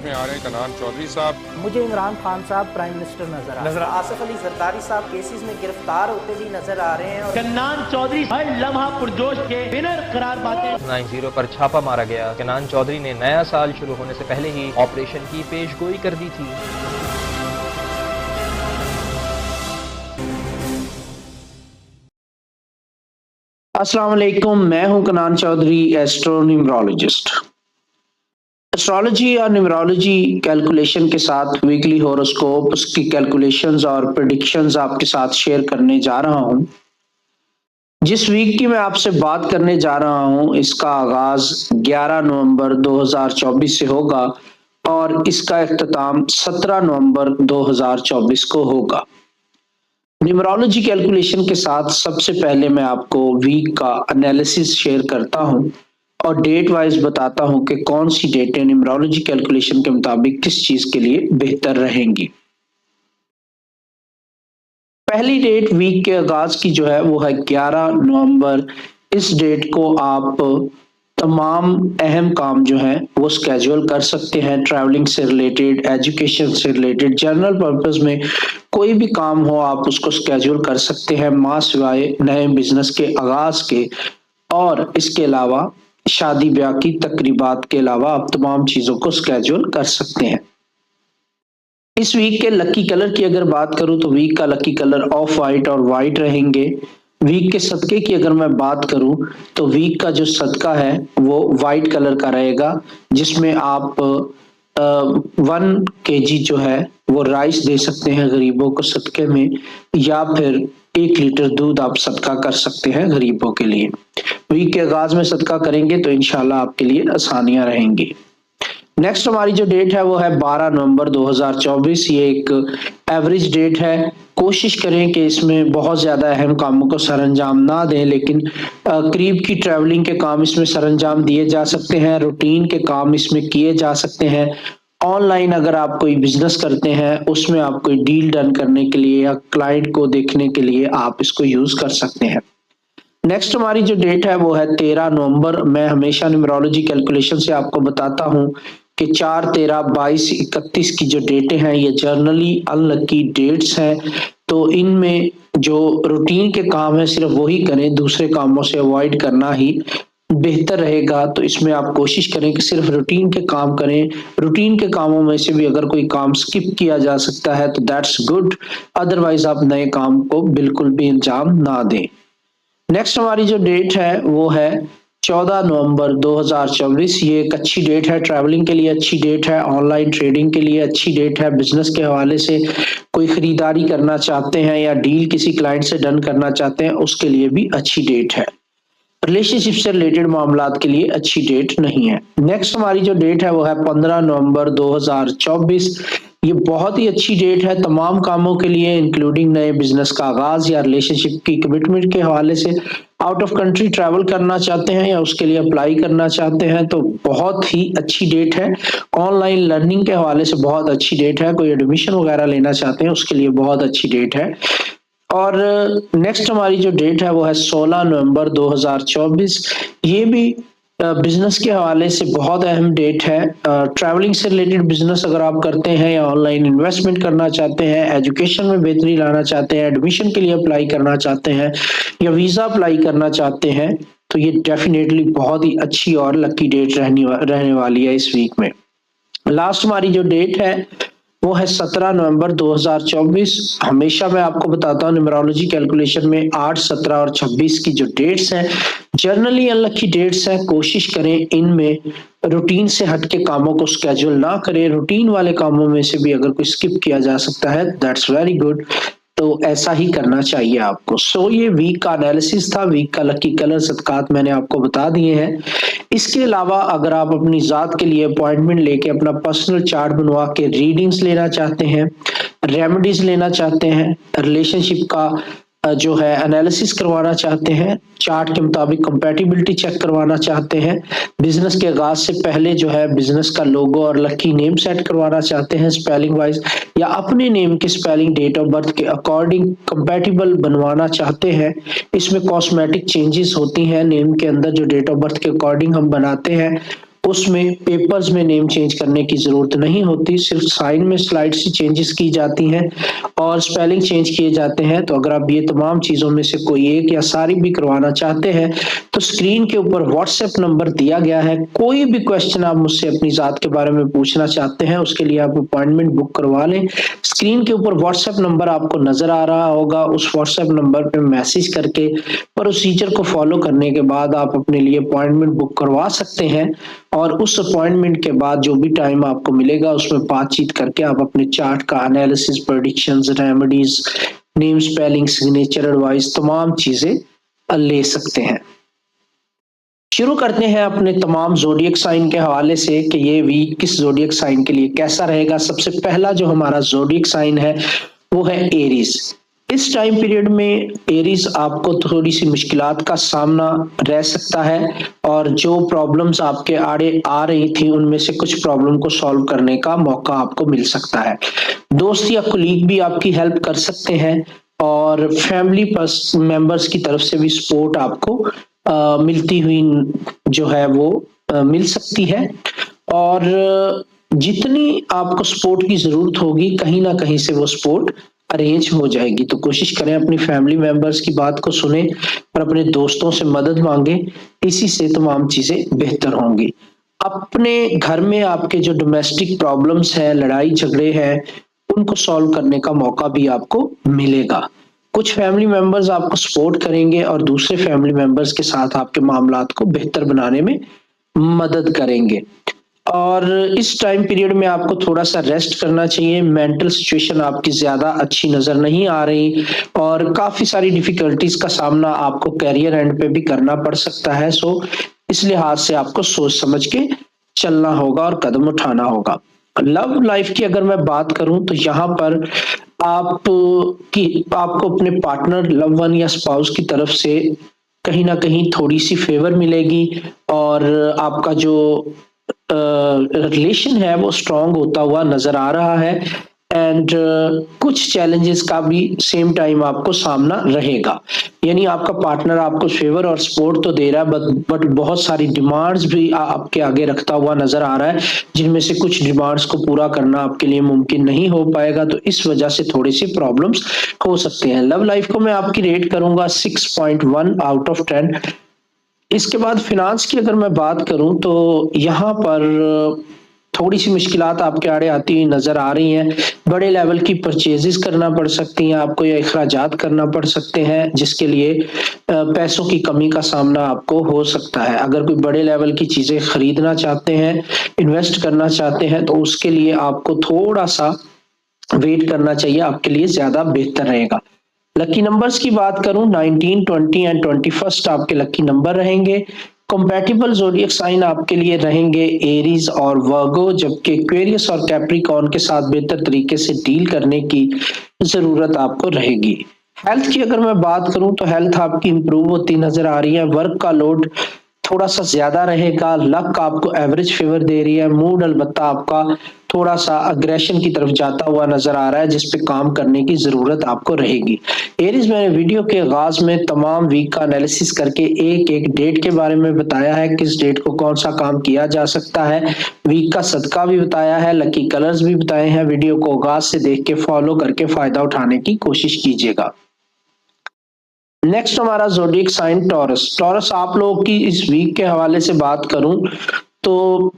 में आ रहे हैं कनान चौधरी साहब। मुझे इमरान खान साहब प्राइम मिनिस्टर नजर आसिफ अली जरदारी साहब केसेस में गिरफ्तार होते भी नजर आ रहे हैं। कनान चौधरी हर लम्हा पुरजोश के विनर करार पाते। 90 पर छापा मारा गया। कनान चौधरी ने नया साल शुरू होने से पहले ही ऑपरेशन की पेशगोई कर दी थी। अस्सलाम वालेकुम, मैं हूं Kanan Chaudhary, astro numerologist. Astrology और न्यूमरोलॉजी कैलकुलेशन के साथ वीकली हॉरोस्कोप, उसकी कैलकुलेशंस और प्रेडिक्शंस आपके साथ शेयर करने जा रहा हूं। जिस वीक की मैं आपसे बात करने जा रहा हूं, इसका आगाज 11 नवंबर 2024 से होगा और इसका इख्तिताम 17 नवंबर 2024 को होगा। न्यूमरोलॉजी कैलकुलेशन के साथ सबसे पहले मैं आपको वीक का एनालिसिस शेयर करता हूं और डेट वाइज बताता हूं कि कौन सी डेटें न्यूमरोलॉजी कैलकुलेशन के मुताबिक किस चीज के लिए बेहतर रहेंगी। पहली डेट वीक के आगाज की जो है वो है 11 नवंबर। इस डेट को आप तमाम अहम काम जो हैं वो स्केड्यूल कर सकते हैं। ट्रैवलिंग से रिलेटेड, एजुकेशन से रिलेटेड, जनरल पर्पस में कोई भी काम हो आप उसको स्केड्यूल कर सकते हैं, मां सिवाय नए बिजनेस के आगाज के। और इसके अलावा शादी ब्याह की तकरीबात के अलावा आप तमाम चीजों को स्केड्यूल कर सकते हैं। इस वीक के लकी कलर की अगर बात करूं तो वीक का लकी कलर ऑफ वाइट और वाइट रहेंगे। वीक के सदके की अगर मैं बात करूं तो वीक का जो सदका है वो वाइट कलर का रहेगा, जिसमें आप 1 kg जो है वो राइस दे सकते हैं गरीबों को सदके में, या फिर 1 लीटर दूध आप सदका कर सकते हैं गरीबों के लिए। वीक के आगाज में सदका करेंगे तो इंशाल्लाह आपके लिए आसानियां रहेंगी। नेक्स्ट हमारी जो डेट है वो है 12 नवंबर 2024। ये एक एवरेज डेट है। कोशिश करें कि इसमें बहुत ज्यादा अहम कामों को सरंजाम ना दें, लेकिन करीब की ट्रैवलिंग के काम इसमें सरंजाम दिए जा सकते हैं, रूटीन के काम इसमें किए जा सकते हैं। ऑनलाइन अगर आप कोई बिजनेस करते हैं उसमें आप कोई डील डन करने के लिए या क्लाइंट को देखने के लिए आप इसको यूज कर सकते हैं। नेक्स्ट हमारी जो डेट है वो है 13 नवंबर। मैं हमेशा न्यूमरोलॉजी कैलकुलेशन से आपको बताता हूं कि 4, 13, 22, 31 की जो डेटें हैं ये जर्नली अनलकी डेट्स हैं, तो इनमें जो रूटीन के काम है सिर्फ वही करें, दूसरे कामों से अवॉइड करना ही बेहतर रहेगा। तो इसमें आप कोशिश करें कि सिर्फ रूटीन के काम करें। रूटीन के कामों में से भी अगर कोई काम स्किप किया जा सकता है तो दैट्स गुड, अदरवाइज आप नए काम को बिल्कुल भी अंजाम ना दें। नेक्स्ट हमारी जो डेट है वो है 14 नवंबर 2024। ये एक अच्छी डेट है, ट्रैवलिंग के लिए अच्छी डेट है, ऑनलाइन ट्रेडिंग के लिए अच्छी डेट है, बिजनेस के हवाले से कोई खरीदारी करना चाहते हैं या डील किसी क्लाइंट से डन करना चाहते हैं उसके लिए भी अच्छी डेट है। रिलेशनशिप से रिलेटेड मामलात के लिए अच्छी डेट नहीं है। नेक्स्ट हमारी जो डेट है वो है 15 नवंबर 2024। ये बहुत ही अच्छी डेट है तमाम कामों के लिए, इंक्लूडिंग नए बिजनेस का आगाज या रिलेशनशिप की कमिटमेंट के हवाले से। आउट ऑफ कंट्री ट्रैवल करना चाहते हैं या उसके लिए अप्लाई करना चाहते हैं तो बहुत ही अच्छी डेट है। ऑनलाइन लर्निंग के हवाले से बहुत अच्छी डेट है। कोई एडमिशन वगैरह लेना चाहते हैं उसके लिए बहुत अच्छी डेट है। और नेक्स्ट हमारी जो डेट है वो है 16 नवंबर 2024। ये भी बिजनेस के हवाले से बहुत अहम डेट है। ट्रैवलिंग से रिलेटेड बिजनेस अगर आप करते हैं या ऑनलाइन इन्वेस्टमेंट करना चाहते हैं, एजुकेशन में बेहतरी लाना चाहते हैं, एडमिशन के लिए अप्लाई करना चाहते हैं या वीजा अप्लाई करना चाहते हैं तो ये डेफिनेटली बहुत ही अच्छी और लकी डेट रहने वाली है इस वीक में। लास्ट हमारी जो डेट है वो है 17 नवंबर 2024। हमेशा मैं आपको बताता हूँ न्यूमरोलॉजी कैलकुलेशन में 8, 17 और 26 की जो डेट्स हैं जनरली अनलकी डेट्स हैं। कोशिश करें इनमें रूटीन से हटके कामों को स्केड्यूल ना करें। रूटीन वाले कामों में से भी अगर कोई स्किप किया जा सकता है दैट्स वेरी गुड, तो ऐसा ही करना चाहिए आपको। सो ये वीक का एनालिसिस था। वीक का लकी कलर सदकात मैंने आपको बता दिए हैं। इसके अलावा अगर आप अपनी जात के लिए अपॉइंटमेंट लेके अपना पर्सनल चार्ट बनवा के रीडिंग्स लेना चाहते हैं, रेमेडीज लेना चाहते हैं, रिलेशनशिप का जो है एनालिसिस करवाना चाहते हैं, चार्ट के मुताबिक कंपैटिबिलिटी चेक करवाना चाहते हैं, बिजनेस के आगाज से पहले जो है बिजनेस का लोगो और लकी नेम सेट करवाना चाहते हैं स्पेलिंग वाइज, या अपने नेम की स्पेलिंग डेट ऑफ बर्थ के अकॉर्डिंग कंपैटिबल बनवाना चाहते हैं। इसमें कॉस्मेटिक चेंजेस होती हैं नेम के अंदर जो डेट ऑफ बर्थ के अकॉर्डिंग हम बनाते हैं, उसमें पेपर्स में नेम चेंज करने की जरूरत नहीं होती, सिर्फ साइन में स्लाइड से चेंजेस की जाती हैं और स्पेलिंग चेंज किए जाते हैं। तो अगर आप ये तमाम चीजों में से कोई एक या सारी भी करवाना चाहते हैं तो स्क्रीन के ऊपर व्हाट्सएप नंबर दिया गया है। कोई भी क्वेश्चन आप मुझसे अपनी जात के बारे में पूछना चाहते हैं उसके लिए आप अपॉइंटमेंट बुक करवा लें। स्क्रीन के ऊपर व्हाट्सएप नंबर आपको नजर आ रहा होगा, उस व्हाट्सएप नंबर पे मैसेज करके प्रोसीजर को फॉलो करने के बाद आप अपने लिए अपॉइंटमेंट बुक करवा सकते हैं और उस अपॉइंटमेंट के बाद जो भी टाइम आपको मिलेगा उसमें बातचीत करके आप अपने चार्ट का analysis, predictions, remedies, name spelling, signature advice, तमाम चीजें ले सकते हैं। शुरू करते हैं अपने तमाम जोडियक साइन के हवाले से कि ये वीक किस जोडियक साइन के लिए कैसा रहेगा। सबसे पहला जो हमारा जोडियक साइन है वो है एरीज। इस टाइम पीरियड में एरीज आपको थोड़ी सी मुश्किलात का सामना रह सकता है और जो प्रॉब्लम्स आपके आड़े आ रही थी उनमें से कुछ प्रॉब्लम को सॉल्व करने का मौका आपको मिल सकता है। दोस्त या कुलीग भी आपकी हेल्प कर सकते हैं और फैमिली मेंबर्स की तरफ से भी सपोर्ट आपको मिलती हुई जो है वो मिल सकती है और जितनी आपको सपोर्ट की जरूरत होगी कहीं ना कहीं से वो सपोर्ट अरेंज हो जाएगी। तो कोशिश करें अपनी फैमिली मेंबर्स की बात को सुने और अपने दोस्तों से मदद मांगे, इसी से तमाम चीजें बेहतर होंगी। अपने घर में आपके जो डोमेस्टिक प्रॉब्लम्स हैं, लड़ाई झगड़े हैं, उनको सॉल्व करने का मौका भी आपको मिलेगा। कुछ फैमिली मेंबर्स आपको सपोर्ट करेंगे और दूसरे फैमिली मेंबर्स के साथ आपके मामलात को बेहतर बनाने में मदद करेंगे। और इस टाइम पीरियड में आपको थोड़ा सा रेस्ट करना चाहिए। मेंटल सिचुएशन आपकी ज्यादा अच्छी नजर नहीं आ रही और काफी सारी डिफिकल्टीज का सामना आपको कैरियर एंड पे भी करना पड़ सकता है। सो इस लिहाज से आपको सोच समझ के चलना होगा और कदम उठाना होगा। लव लाइफ की अगर मैं बात करूं तो यहाँ पर आपको अपने पार्टनर, लव वन या स्पाउस की तरफ से कहीं ना कहीं थोड़ी सी फेवर मिलेगी और आपका जो रिलेशन है वो स्ट्रांग होता हुआ नजर आ रहा है एंड कुछ चैलेंजेस का भी सेम टाइम आपको सामना रहेगा। यानी आपका पार्टनर आपको फेवर और सपोर्ट तो दे रहा है बट बहुत सारी डिमांड्स भी आपके आगे रखता हुआ नजर आ रहा है, जिनमें से कुछ डिमांड्स को पूरा करना आपके लिए मुमकिन नहीं हो पाएगा। तो इस वजह से थोड़ी सी प्रॉब्लम्स हो सकते हैं। लव लाइफ को मैं आपकी रेट करूंगा 6.1 आउट ऑफ 10। इसके बाद फिनांस की अगर मैं बात करूं तो यहाँ पर थोड़ी सी मुश्किलात आपके आड़े आती हुई नजर आ रही हैं। बड़े लेवल की परचेजेस करना पड़ सकती हैं आपको या अखराजात करना पड़ सकते हैं, जिसके लिए पैसों की कमी का सामना आपको हो सकता है। अगर कोई बड़े लेवल की चीजें खरीदना चाहते हैं, इन्वेस्ट करना चाहते हैं तो उसके लिए आपको थोड़ा सा वेट करना चाहिए, आपके लिए ज्यादा बेहतर रहेगा। लकी नंबर्स की बात करूं 19, 20 एंड 21 आपके लकी नंबर रहेंगे। कंपैटिबल ज़ोडिएक साइन आपके लिए रहेंगे एरीज और वर्गो, जबकि एक्वेरियस और कैप्रिकॉर्न के साथ बेहतर तरीके से डील करने की जरूरत आपको रहेगी। हेल्थ की अगर मैं बात करूं तो हेल्थ आपकी इंप्रूव होती नजर आ रही है। वर्क का लोड थोड़ा सा ज्यादा रहेगा। लक आपको एवरेज फेवर दे रही है। मूड अलबत्ता आपका थोड़ा सा अग्रेशन की तरफ जाता हुआ नजर आ रहा है, जिस पे काम करने की जरूरत आपको रहेगी। एरीज, मैंने वीडियो के आगाज में तमाम वीक का एनालिसिस करके एक एक डेट के बारे में बताया है, किस डेट को कौन सा काम किया जा सकता है। वीक का सदका भी बताया है, लकी कलर्स भी बताए हैं। वीडियो को आगाज से देख के फॉलो करके फायदा उठाने की कोशिश कीजिएगा। नेक्स्ट हमारा ज़ोडिएक साइन टॉरस। टॉरस आप लोगों की इस वीक के हवाले से बात करूं तो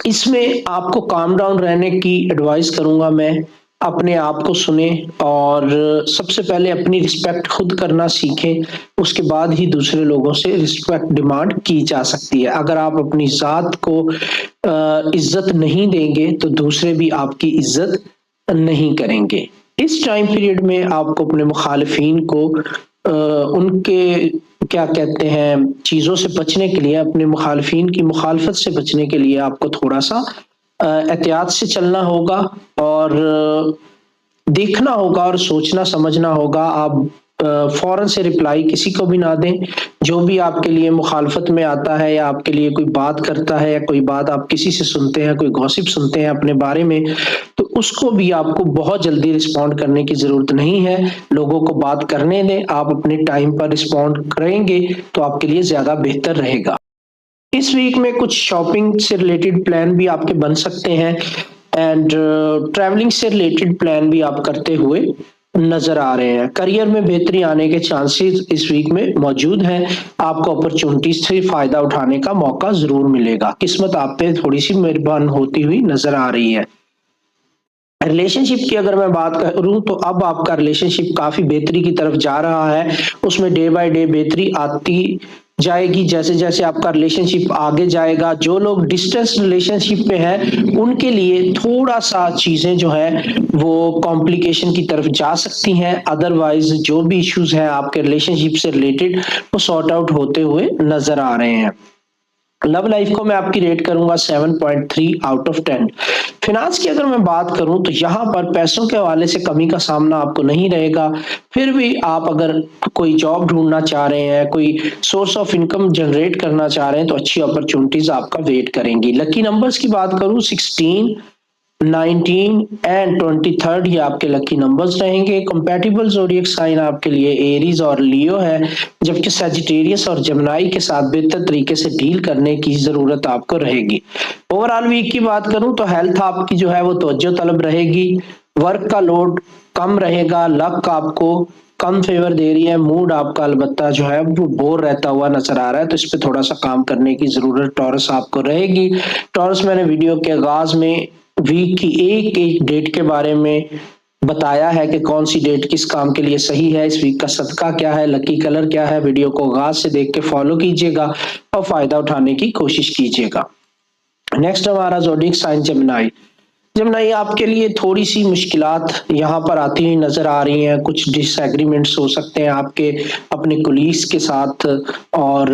इसमें आपको काम डाउन रहने की एडवाइस करूंगा मैं। अपने आप को सुने और सबसे पहले अपनी रिस्पेक्ट खुद करना सीखें, उसके बाद ही दूसरे लोगों से रिस्पेक्ट डिमांड की जा सकती है। अगर आप अपनी जात को इज्जत नहीं देंगे तो दूसरे भी आपकी इज्जत नहीं करेंगे। इस टाइम पीरियड में आपको अपने मुखालिफिन को उनके क्या कहते हैं चीजों से बचने के लिए, अपने मुखालिफिन की मुखालफत से बचने के लिए आपको थोड़ा सा एहतियात से चलना होगा और देखना होगा और सोचना समझना होगा। आप फौरन से रिप्लाई किसी को भी ना दें। जो भी आपके लिए मुखालफत में आता है या आपके लिए कोई बात करता है या कोई बात आप किसी से सुनते हैं, कोई गॉसिप सुनते हैं अपने बारे में, तो उसको भी आपको बहुत जल्दी रिस्पॉन्ड करने की जरूरत नहीं है। लोगों को बात करने दें, आप अपने टाइम पर रिस्पॉन्ड करेंगे तो आपके लिए ज्यादा बेहतर रहेगा। इस वीक में कुछ शॉपिंग से रिलेटेड प्लान भी आपके बन सकते हैं एंड ट्रैवलिंग से रिलेटेड प्लान भी आप करते हुए नजर आ रहे हैं। करियर में बेहतरी आने के चांसेस इस वीक में मौजूद हैं। आपको अपॉर्चुनिटीज से फायदा उठाने का मौका जरूर मिलेगा। किस्मत आप पे थोड़ी सी मेहरबान होती हुई नजर आ रही है। रिलेशनशिप की अगर मैं बात करूं तो अब आपका रिलेशनशिप काफी बेहतरी की तरफ जा रहा है। उसमें डे बाय डे बेहतरी आती जाएगी जैसे जैसे आपका रिलेशनशिप आगे जाएगा। जो लोग डिस्टेंस रिलेशनशिप में हैं उनके लिए थोड़ा सा चीजें जो है वो कॉम्प्लिकेशन की तरफ जा सकती हैं। अदरवाइज जो भी इश्यूज हैं आपके रिलेशनशिप से रिलेटेड वो सॉर्ट आउट होते हुए नजर आ रहे हैं। लव लाइफ को मैं आपकी रेट करूंगा 7.3 आउट ऑफ 10। फिनांस की अगर मैं बात करूं तो यहाँ पर पैसों के हवाले से कमी का सामना आपको नहीं रहेगा। फिर भी आप अगर कोई जॉब ढूंढना चाह रहे हैं, कोई सोर्स ऑफ इनकम जनरेट करना चाह रहे हैं तो अच्छी अपॉर्चुनिटीज आपका वेट करेंगी। लकी नंबर्स की बात करूं 16, 19 एंड 23 ये आपके लकी नंबर्स रहेंगे। कंपैटिबल ज़ोडिएक साइन आपके लिए एरीज और लियो है, जबकि सजिटेरियस और जमनाई के साथ बेहतर तरीके से डील करने की जरूरत आपको रहेगी। ओवरऑल वीक की बात करूं तो हेल्थ आपकी जो है वो तवज्जो तलब रहेगी। वर्क का लोड कम रहेगा। लक आपको कम फेवर दे रही है। मूड आपका अलबत्ता जो है वो बोर रहता हुआ नजर आ रहा है, तो इस पे थोड़ा सा काम करने की जरूरत टॉरस आपको रहेगी। टॉरस मैंने वीडियो के आगाज में वीक की एक एक डेट के बारे में बताया है कि कौन सी डेट किस काम के लिए सही है, इस वीक का सदका क्या है, लकी कलर क्या है। वीडियो को आगाज से देख के फॉलो कीजिएगा और फायदा उठाने की कोशिश कीजिएगा। नेक्स्ट हमारा ज़ोडिएक साइन जेमिनी। जेमिनी आपके लिए थोड़ी सी मुश्किलात यहाँ पर आती हुई नजर आ रही हैं। कुछ डिसएग्रीमेंट्स हो सकते हैं आपके अपने कुलीग्स के साथ और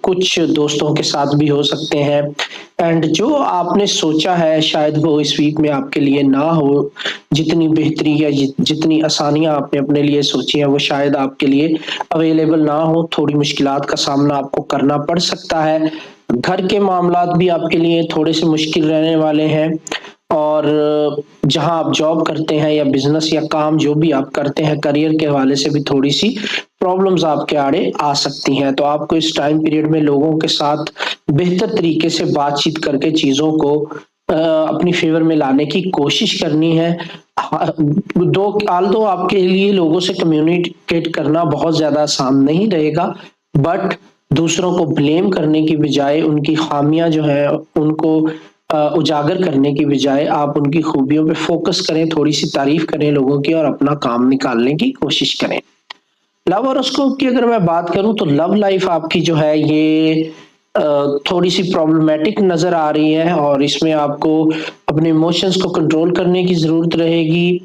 कुछ दोस्तों के साथ भी हो सकते हैं। एंड जो आपने सोचा है शायद वो इस वीक में आपके लिए ना हो। जितनी बेहतरी या जितनी आसानियां आपने अपने लिए सोची हैं वो शायद आपके लिए अवेलेबल ना हो। थोड़ी मुश्किलात का सामना आपको करना पड़ सकता है। घर के मामलात भी आपके लिए थोड़े से मुश्किल रहने वाले हैं और जहां आप जॉब करते हैं या बिजनेस या काम जो भी आप करते हैं करियर के हवाले से भी थोड़ी सी प्रॉब्लम्स आपके आड़े आ सकती हैं। तो आपको इस टाइम पीरियड में लोगों के साथ बेहतर तरीके से बातचीत करके चीजों को अपनी फेवर में लाने की कोशिश करनी है। आल्दो आपके लिए लोगों से कम्युनिकेट करना बहुत ज्यादा आसान नहीं रहेगा, बट दूसरों को ब्लेम करने की बजाय उनकी खामियां जो है उनको उजागर करने की बजाय आप उनकी खूबियों पे फोकस करें, थोड़ी सी तारीफ करें लोगों की और अपना काम निकालने की कोशिश करें। लव हॉरोस्कोप की अगर मैं बात करूं तो लव लाइफ आपकी जो है ये थोड़ी सी प्रॉब्लमेटिक नजर आ रही है और इसमें आपको अपने इमोशंस को कंट्रोल करने की जरूरत रहेगी।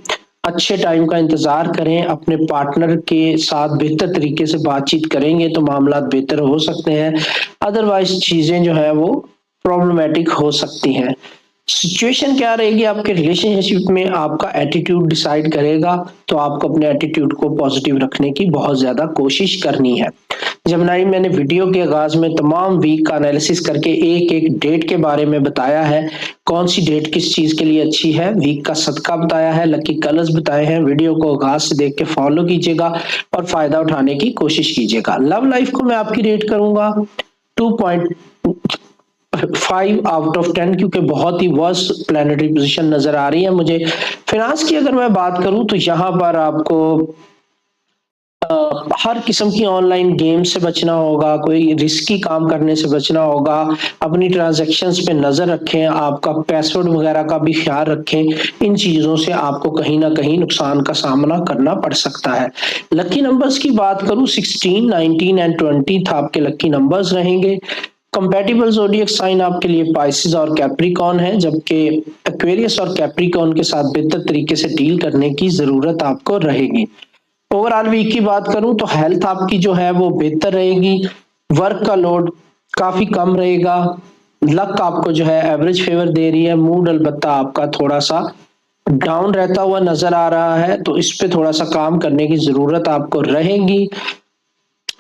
अच्छे टाइम का इंतजार करें। अपने पार्टनर के साथ बेहतर तरीके से बातचीत करेंगे तो मामला बेहतर हो सकते हैं। अदरवाइज चीजें जो है वो प्रॉब्लमेटिक हो सकती हैं। सिचुएशन क्या रहेगी आपके रिलेशनशिप में आपका एटीट्यूड डिसाइड करेगा, तो आपको अपने एटीट्यूड को पॉजिटिव रखने की बहुत ज्यादा कोशिश करनी है। जेमिनी मैंने वीडियो के आगाज में तमाम वीक का एनालिसिस करके एक एक डेट के बारे में बताया है, कौन सी डेट किस चीज के लिए अच्छी है। वीक का सदका बताया है, लकी कलर्स बताए हैं। वीडियो को आगाज से देख के फॉलो कीजिएगा और फायदा उठाने की कोशिश कीजिएगा। लव लाइफ को मैं आपकी रेट करूंगा 2.5 आउट ऑफ 10 क्योंकि बहुत ही वर्स्ट प्लैनेटरी पोजीशन नजर आ रही है मुझे। फिनांस की अगर मैं बात करूं तो यहाँ पर आपको हर किस्म की ऑनलाइन गेम से बचना होगा, कोई रिस्की काम करने से बचना होगा। अपनी ट्रांजैक्शंस पे नजर रखें, आपका पासवर्ड वगैरह का भी ख्याल रखें। इन चीजों से आपको कहीं ना कहीं नुकसान का सामना करना पड़ सकता है। लकी नंबर्स की बात करूं 16, 19 एंड 20 आपके लकी नंबर्स रहेंगे। कंपैटिबल ज़ोडिएक साइन आपके लिए पाइसेस और कैप्रिकॉन है, जबकि एक्वेरियस और कैप्रिकॉन के साथ बेहतर तरीके से डील करने की जरूरत आपको रहेगी। ओवरऑल वीक की बात करूं तो हेल्थ आपकी जो है वो बेहतर रहेगी। वर्क का लोड काफी कम रहेगा। लक आपको जो है एवरेज फेवर दे रही है। मूड अलबत्ता आपका थोड़ा सा डाउन रहता हुआ नजर आ रहा है, तो इस पे थोड़ा सा काम करने की जरूरत आपको रहेगी।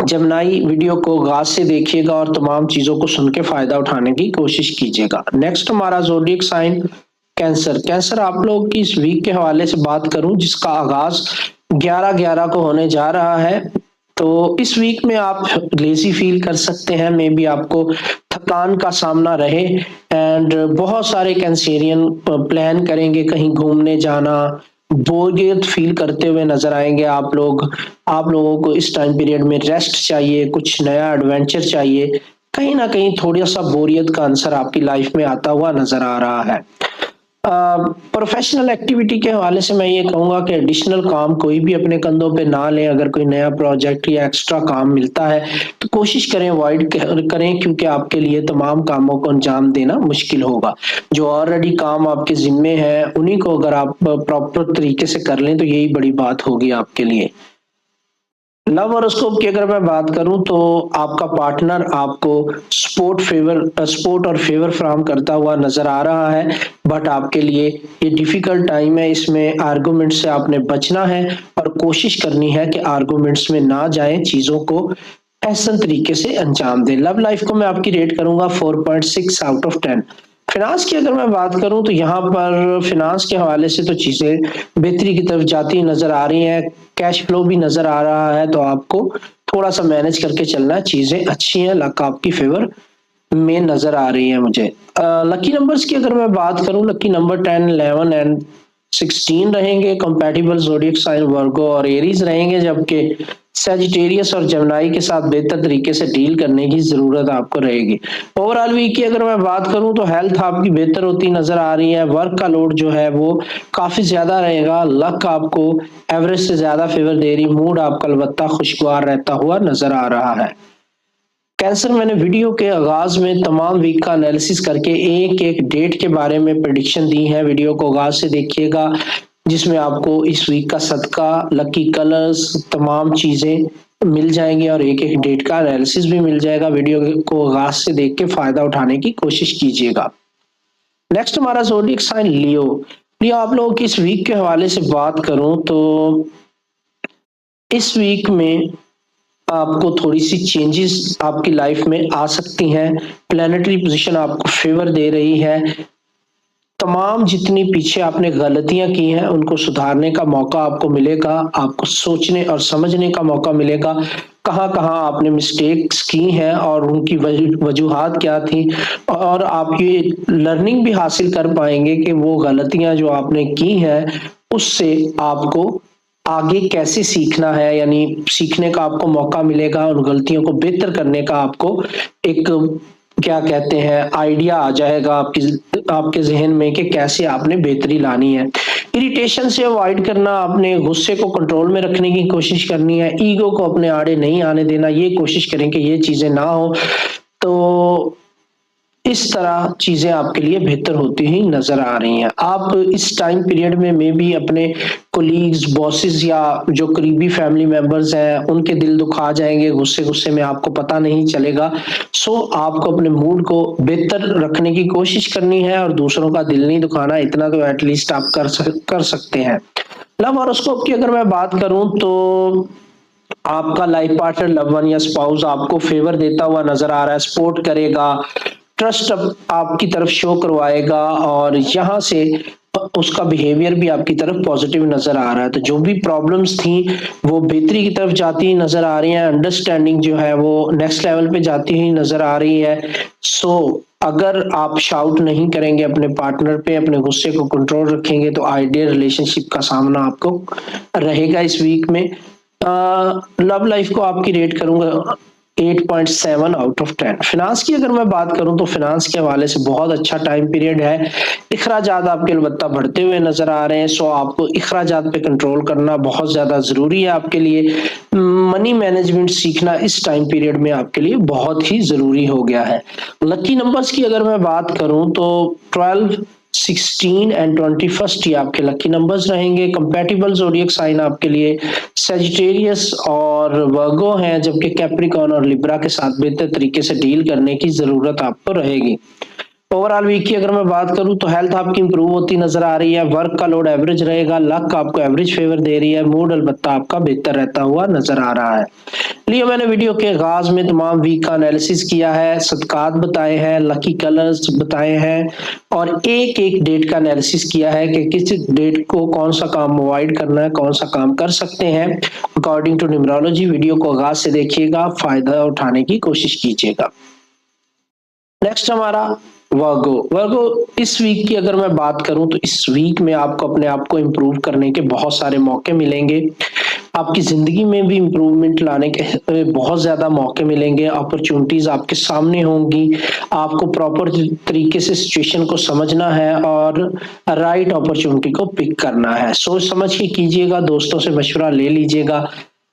जेमिनी वीडियो को आगाज से देखिएगा और तमाम चीजों को सुन के फायदा उठाने की कोशिश कीजिएगा। नेक्स्ट हमारा ज़ोडिएक साइन कैंसर। कैंसर आप लोग की इस वीक के हवाले से बात करूं जिसका आगाज 11/11 को होने जा रहा है। तो इस वीक में आप लेजी फील कर सकते हैं, मे बी आपको थकान का सामना रहे एंड बहुत सारे कैंसेरियन प्लान करेंगे कहीं घूमने जाना, बोरियत फील करते हुए नजर आएंगे आप लोगों को इस टाइम पीरियड में रेस्ट चाहिए, कुछ नया एडवेंचर चाहिए, कहीं ना कहीं थोड़ा सा बोरियत का आंसर आपकी लाइफ में आता हुआ नजर आ रहा है। प्रोफेशनल एक्टिविटी के हवाले से मैं ये कहूंगा कि एडिशनल काम कोई भी अपने कंधों पे ना लें। अगर कोई नया प्रोजेक्ट या एक्स्ट्रा काम मिलता है तो कोशिश करें अवॉइड करें, क्योंकि आपके लिए तमाम कामों को अंजाम देना मुश्किल होगा। जो ऑलरेडी काम आपके जिम्मे है उन्हीं को अगर आप प्रॉपर तरीके से कर लें तो यही बड़ी बात होगी आपके लिए। लव हॉरोस्कोप की अगर मैं बात करूं तो आपका पार्टनर आपको सपोर्ट और फेवर फ्राहम करता हुआ नजर आ रहा है, बट आपके लिए ये डिफिकल्ट टाइम है। इसमें आर्गुमेंट से आपने बचना है और कोशिश करनी है कि आर्गुमेंट्स में ना जाएं, चीजों को ऐसा तरीके से अंजाम दें। लव लाइफ को मैं आपकी रेट करूंगा 4.6 आउट ऑफ 10। फिनांस की अगर मैं बात करूं तो यहाँ पर फिनांस के हवाले से तो चीजें बेहतरी की तरफ जाती नजर आ रही हैं, कैश फ्लो भी नजर आ रहा है, तो आपको थोड़ा सा मैनेज करके चलना है। चीजें अच्छी हैं, लक आपकी फेवर में नजर आ रही है मुझे। लकी नंबर्स की अगर मैं बात करूं, लकी नंबर 10, 11 एंड 16 रहेंगे। कंपैटिबल ज़ोडिएक साइन वर्गो और एरीज रहेंगे, जबकि सजिटेरियस और जेमिनी के साथ बेहतर तरीके से डील करने की जरूरत आपको रहेगी। ओवरऑल वीक की अगर मैं बात करूं तो हेल्थ आपकी बेहतर होती नजर आ रही है, वर्क का लोड जो है वो काफी ज्यादा रहेगा, लक आपको एवरेज से ज्यादा फेवर दे रही, मूड आपका अलबत्ता खुशगवार रहता हुआ नजर आ रहा है। कैंसर, मैंने वीडियो के आगाज में तमाम वीक का एनालिसिस करके एक एक डेट के बारे में प्रेडिक्शन दी है। वीडियो को आगाज से देखिएगा, जिसमें आपको इस वीक का सदका, लकी कलर्स, तमाम चीजें मिल जाएंगी और एक एक डेट का एनालिसिस भी मिल जाएगा। वीडियो को आगाज से देख के फायदा उठाने की कोशिश कीजिएगा। नेक्स्ट हमारा ज़ोडिएक साइन लियो। आप लोगों की इस वीक के हवाले से बात करूं तो इस वीक में आपको थोड़ी सी चेंजेस आपकी लाइफ में आ सकती हैं। प्लैनेटरी पोजीशन आपको फेवर दे रही है। तमाम जितनी पीछे आपने गलतियां की हैं उनको सुधारने का मौका आपको मिलेगा, आपको सोचने और समझने का मौका मिलेगा कहाँ कहाँ आपने मिस्टेक्स की हैं और उनकी वजूहात क्या थी, और आप ये लर्निंग भी हासिल कर पाएंगे कि वो गलतियां जो आपने की हैं उससे आपको आगे कैसे सीखना है, यानी सीखने का आपको मौका मिलेगा। उन गलतियों को बेहतर करने का आपको एक क्या कहते हैं आइडिया आ जाएगा आपके जहन में कि कैसे आपने बेहतरी लानी है। इरिटेशन से अवॉइड करना, अपने गुस्से को कंट्रोल में रखने की कोशिश करनी है, ईगो को अपने आड़े नहीं आने देना, ये कोशिश करें कि ये चीजें ना हो। तो इस तरह चीजें आपके लिए बेहतर होती ही नजर आ रही हैं। आप इस टाइम पीरियड में मे भी अपने कोलीग्स, बॉसेस या जो करीबी फैमिली मेंबर्स हैं उनके दिल दुखा जाएंगे, गुस्से में आपको पता नहीं चलेगा। सो आपको अपने मूड को बेहतर रखने की कोशिश करनी है और दूसरों का दिल नहीं दुखाना, इतना तो एटलीस्ट आप कर सकते हैं। लव हॉरोस्कोप की अगर मैं बात करूं तो आपका लाइफ पार्टनर, लव वन या स्पाउस आपको फेवर देता हुआ नजर आ रहा है, सपोर्ट करेगा, ट्रस्ट आपकी तरफ शो करवाएगा और यहाँ से उसका बिहेवियर भी आपकी तरफ पॉजिटिव नजर आ रहा है। तो जो भी प्रॉब्लम्स थी वो बेहतरी की तरफ जाती नजर आ रही हैं, अंडरस्टैंडिंग जो है वो नेक्स्ट लेवल पे जाती हुई नजर आ रही है। सो अगर आप शाउट नहीं करेंगे अपने पार्टनर पे, अपने गुस्से को कंट्रोल रखेंगे तो आइडियल रिलेशनशिप का सामना आपको रहेगा इस वीक में। लव लाइफ को आपकी रेट करूंगा 8.7 आउट ऑफ 10। फिनांस की अगर मैं बात करूं तो फिनांस के हवाले से बहुत अच्छा टाइम पीरियड है। इखराजात आपके अलबत्ता बढ़ते हुए नजर आ रहे हैं, सो आपको इखराजात पे कंट्रोल करना बहुत ज्यादा जरूरी है आपके लिए। मनी मैनेजमेंट सीखना इस टाइम पीरियड में आपके लिए बहुत ही जरूरी हो गया है। लकी नंबर्स की अगर मैं बात करूं तो 12, 16 एंड 21 ये आपके लकी नंबर्स रहेंगे। कंपैटिबल ज़ोडिएक साइन आपके लिए सजिटेरियस और वर्गो हैं, जबकि कैप्रिकॉर्न और लिब्रा के साथ बेहतर तरीके से डील करने की जरूरत आपको रहेगी। ओवरऑल वीक की अगर मैं बात करूं तो हेल्थ आपकी इंप्रूव होती नजर आ रही है, वर्क का लोड एवरेज रहेगा, लक आपको एवरेज फेवर दे रही है, मूड अलबत्ता आपका बेहतर रहता हुआ नजर आ रहा है। लिए मैंने वीडियो के आगाज में तमाम वीक का एनालिसिस किया है, सदकात बताए हैं, लकी कलर्स बताए हैं और एक एक डेट का एनालिसिस किया है कि किस डेट को कौन सा काम अवॉइड करना है, कौन सा काम कर सकते हैं अकॉर्डिंग टू न्यूमरोलॉजी। वीडियो को आगाज से देखिएगा, फायदा उठाने की कोशिश कीजिएगा। नेक्स्ट हमारा वर्गो इस वीक की अगर मैं बात करूं तो इस वीक में आपको अपने आप को इम्प्रूव करने के बहुत सारे मौके मिलेंगे, आपकी जिंदगी में भी इम्प्रूवमेंट लाने के बहुत ज्यादा मौके मिलेंगे, अपॉर्चुनिटीज आपके सामने होंगी। आपको प्रॉपर तरीके से सिचुएशन को समझना है और राइट अपॉर्चुनिटी को पिक करना है। सोच समझ के कीजिएगा, दोस्तों से मशवरा ले लीजिएगा।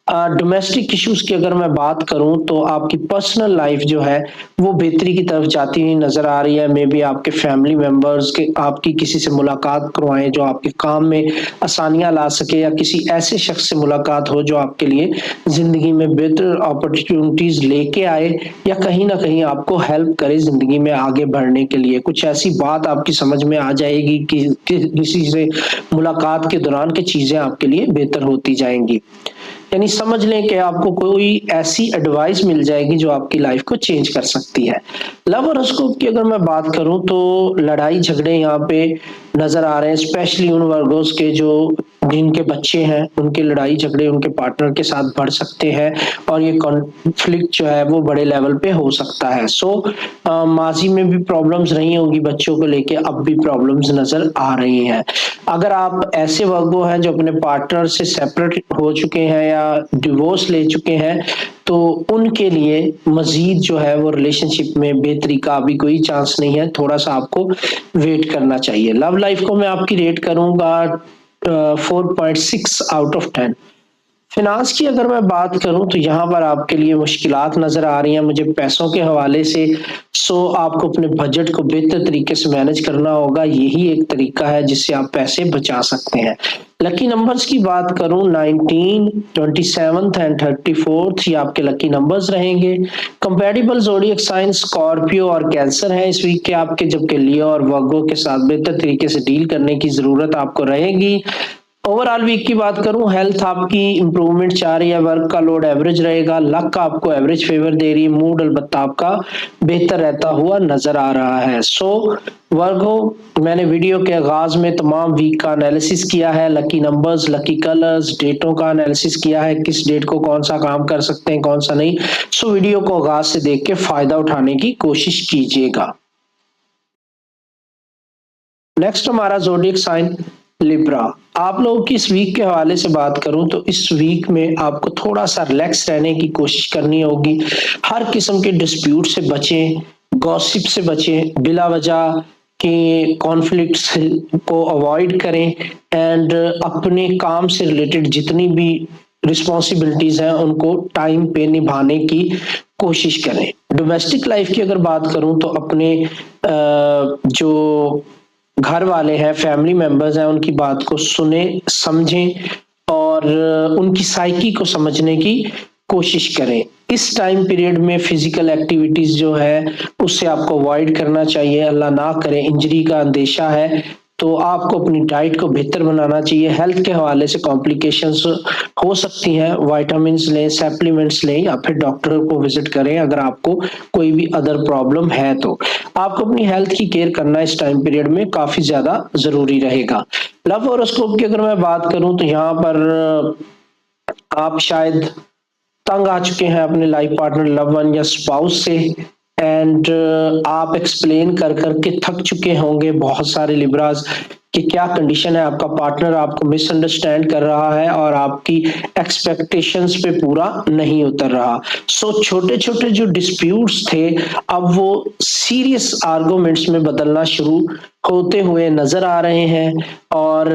डोमेस्टिक इश्यूज की अगर मैं बात करूं तो आपकी पर्सनल लाइफ जो है वो बेहतरी की तरफ जाती हुई नजर आ रही है। मे बी आपके फैमिली मेंबर्स के आपकी किसी से मुलाकात करवाएं जो आपके काम में आसानियां ला सके, या किसी ऐसे शख्स से मुलाकात हो जो आपके लिए जिंदगी में बेहतर अपॉर्चुनिटीज लेके आए या कहीं ना कहीं आपको हेल्प करे जिंदगी में आगे बढ़ने के लिए। कुछ ऐसी बात आपकी समझ में आ जाएगी कि किसी से मुलाकात के दौरान की चीजें आपके लिए बेहतर होती जाएंगी। यानी समझ लें कि आपको कोई ऐसी एडवाइस मिल जाएगी जो आपकी लाइफ को चेंज कर सकती है। लव हॉरोस्कोप की अगर मैं बात करूं तो लड़ाई झगड़े यहाँ पे नजर आ रहे हैं, स्पेशली उन वर्गोस के जो जिनके बच्चे हैं, उनके लड़ाई झगड़े उनके पार्टनर के साथ बढ़ सकते हैं और ये कॉन्फ्लिक्ट जो है वो बड़े लेवल पे हो सकता है। माजी में भी प्रॉब्लम्स रही होंगी बच्चों को लेके, अब भी प्रॉब्लम्स नजर आ रही हैं। अगर आप ऐसे वर्गो हैं जो अपने पार्टनर से सेपरेट हो चुके हैं या डिवोर्स ले चुके हैं तो उनके लिए मजीद जो है वो रिलेशनशिप में बेहतरी का अभी कोई चांस नहीं है, थोड़ा सा आपको वेट करना चाहिए। लव लाइफ को मैं आपकी रेट करूंगा 4.6 आउट ऑफ 10। फिनांस की अगर मैं बात करूं तो यहाँ पर आपके लिए मुश्किलात नजर आ रही हैं मुझे पैसों के हवाले से। आपको अपने बजट को बेहतर तरीके से मैनेज करना होगा, यही एक तरीका है जिससे आप पैसे बचा सकते हैं। लकी नंबर्स की बात करूं 19, 27 एंड 34 ये आपके लकी नंबर्स रहेंगे। कंपैटिबल ज़ोडिएक साइन स्कॉर्पियो और कैंसर है इस वीक के आपके, जबकि लियो और वर्गो के साथ बेहतर तरीके से डील करने की जरूरत आपको रहेगी। ओवरऑल वीक की बात करूं, हेल्थ आपकी इंप्रूवमेंट चाह रही है, वर्क का लोड एवरेज रहेगा, लक आपको एवरेज फेवर दे रही है, मूड अलबत्ता आपका बेहतर रहता हुआ नजर आ रहा है। वर्गो मैंने वीडियो के आगाज में तमाम वीक का एनालिसिस किया है, लकी नंबर्स, लकी कलर्स, डेटों का एनालिसिस किया है, किस डेट को कौन सा काम कर सकते हैं कौन सा नहीं। वीडियो को आगाज से देख के फायदा उठाने की कोशिश कीजिएगा। नेक्स्ट हमारा ज़ोडिएक साइन लिब्रा। आप लोगों की इस वीक के हवाले से बात करूं तो इस वीक में आपको थोड़ा सा रिलैक्स रहने की कोशिश करनी होगी। हर किस्म के डिस्प्यूट से बचें, गॉसिप से बचें, बिला वजह के कॉन्फ्लिक्ट्स को अवॉइड करें एंड अपने काम से रिलेटेड जितनी भी रिस्पॉन्सिबिलिटीज हैं उनको टाइम पे निभाने की कोशिश करें। डोमेस्टिक लाइफ की अगर बात करूं तो अपने जो घर वाले हैं, फैमिली मेंबर्स हैं, उनकी बात को सुने, समझें और उनकी साइकी को समझने की कोशिश करें। इस टाइम पीरियड में फिजिकल एक्टिविटीज जो है उससे आपको अवॉइड करना चाहिए, अल्लाह ना करे इंजरी का अंदेशा है तो आपको अपनी डाइट को बेहतर बनाना चाहिए। हेल्थ के हवाले से कॉम्प्लिकेशंस हो सकती हैं, विटामिन्स लें, सप्लीमेंट्स लें या फिर डॉक्टर को विजिट करें अगर आपको कोई भी अदर प्रॉब्लम है तो। आपको अपनी हेल्थ की केयर करना इस टाइम पीरियड में काफी ज्यादा जरूरी रहेगा। लव हॉरोस्कोप की अगर मैं बात करूं तो यहाँ पर आप शायद तंग आ चुके हैं अपने लाइफ पार्टनर, लव वन या स्पाउस से एंड आप एक्सप्लेन कर करके थक चुके होंगे बहुत सारे लिब्रास कि क्या कंडीशन है, आपका पार्टनर आपको मिसअंडरस्टैंड कर रहा है और आपकी एक्सपेक्टेशंस पे पूरा नहीं उतर रहा। छोटे छोटे जो डिस्प्यूट्स थे अब वो सीरियस आर्गुमेंट्स में बदलना शुरू होते हुए नजर आ रहे हैं और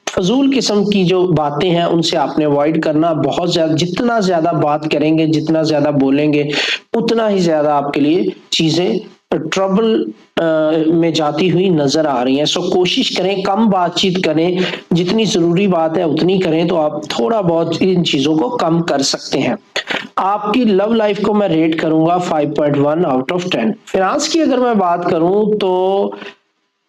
फजूल किस्म की जो बातें हैं उनसे आपने अवॉइड करना। बहुत ज्यादा जितना ज्यादा बात करेंगे, जितना ज्यादा बोलेंगे उतना ही ज्यादा आपके लिए चीजें ट्रबल में जाती हुई नजर आ रही हैं। सो कोशिश करें कम बातचीत करें, जितनी जरूरी बात है उतनी करें, तो आप थोड़ा बहुत इन चीजों को कम कर सकते हैं। आपकी लव लाइफ को मैं रेट करूंगा 5.1 आउट ऑफ 10। फाइनेंस की अगर मैं बात करूं तो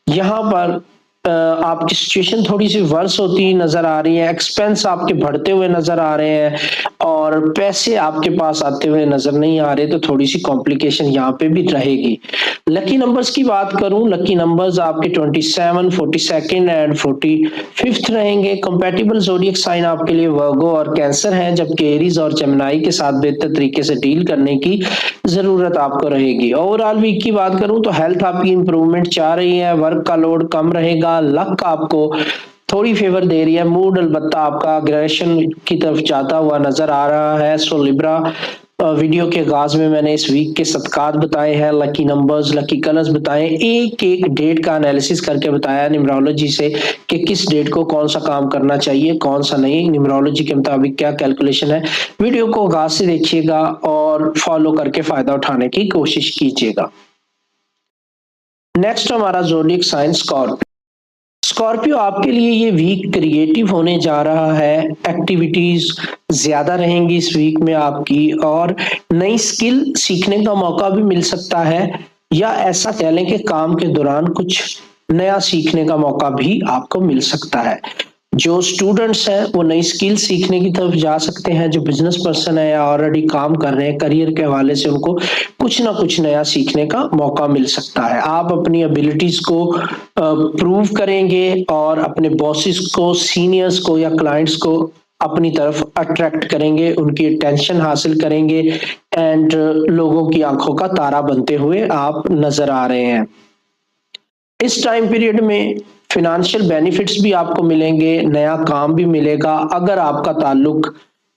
यहाँ पर आपकी सिचुएशन थोड़ी सी वर्स होती नजर आ रही है, एक्सपेंस आपके बढ़ते हुए नजर आ रहे हैं और पैसे आपके पास आते हुए नजर नहीं आ रहे, तो थोड़ी सी कॉम्प्लिकेशन यहाँ पे भी रहेगी। लकी नंबर्स की बात करूं, लकी नंबर्स आपके 27, 42 एंड 45 रहेंगे। कंपैटिबल ज़ोडिएक साइन आपके लिए वर्गो और कैंसर है, जबकि एरीज और जेमिनी के साथ बेहतर तरीके से डील करने की जरूरत आपको रहेगी। ओवरऑल वीक की बात करूं तो हेल्थ आपकी इंप्रूवमेंट चाह रही है, वर्क का लोड कम रहेगा, लक आपको थोड़ी फेवर दे रही है, मूड अलबत्ता आपका अग्रेशन की तरफ जाता हुआ नजर आ रहा है। सो लिब्रा, वीडियो के आगाज में मैंने इस वीक के सदकात बताए हैं, लकी नंबर्स, लकी कलर्स बताए, एक एक डेट का एनालिसिस करके बताया न्यूमरोलॉजी से कि किस डेट को कौन सा काम करना चाहिए, कौन सा नहीं, न्यूमरोलॉजी के मुताबिक क्या कैलकुलेशन है। वीडियो को आगाज से देखिएगा और फॉलो करके फायदा उठाने की कोशिश कीजिएगा। नेक्स्ट हमारा ज़ोडिएक साइन स्कॉर्पियो। स्कॉर्पियो, आपके लिए ये वीक क्रिएटिव होने जा रहा है, एक्टिविटीज ज्यादा रहेंगी इस वीक में आपकी, और नई स्किल सीखने का मौका भी मिल सकता है, या ऐसा कह लें कि काम के दौरान कुछ नया सीखने का मौका भी आपको मिल सकता है। जो स्टूडेंट्स हैं वो नई स्किल सीखने की तरफ जा सकते हैं, जो बिजनेस पर्सन है या ऑलरेडी काम कर रहे हैं करियर के हवाले से, उनको कुछ ना कुछ नया सीखने का मौका मिल सकता है। आप अपनी एबिलिटीज को प्रूव करेंगे और अपने बॉसेस को, सीनियर्स को या क्लाइंट्स को अपनी तरफ अट्रैक्ट करेंगे, उनकी अटेंशन हासिल करेंगे एंड लोगों की आंखों का तारा बनते हुए आप नजर आ रहे हैं। इस टाइम पीरियड में फिनेंशियल बेनिफिट्स भी आपको मिलेंगे, नया काम भी मिलेगा। अगर आपका ताल्लुक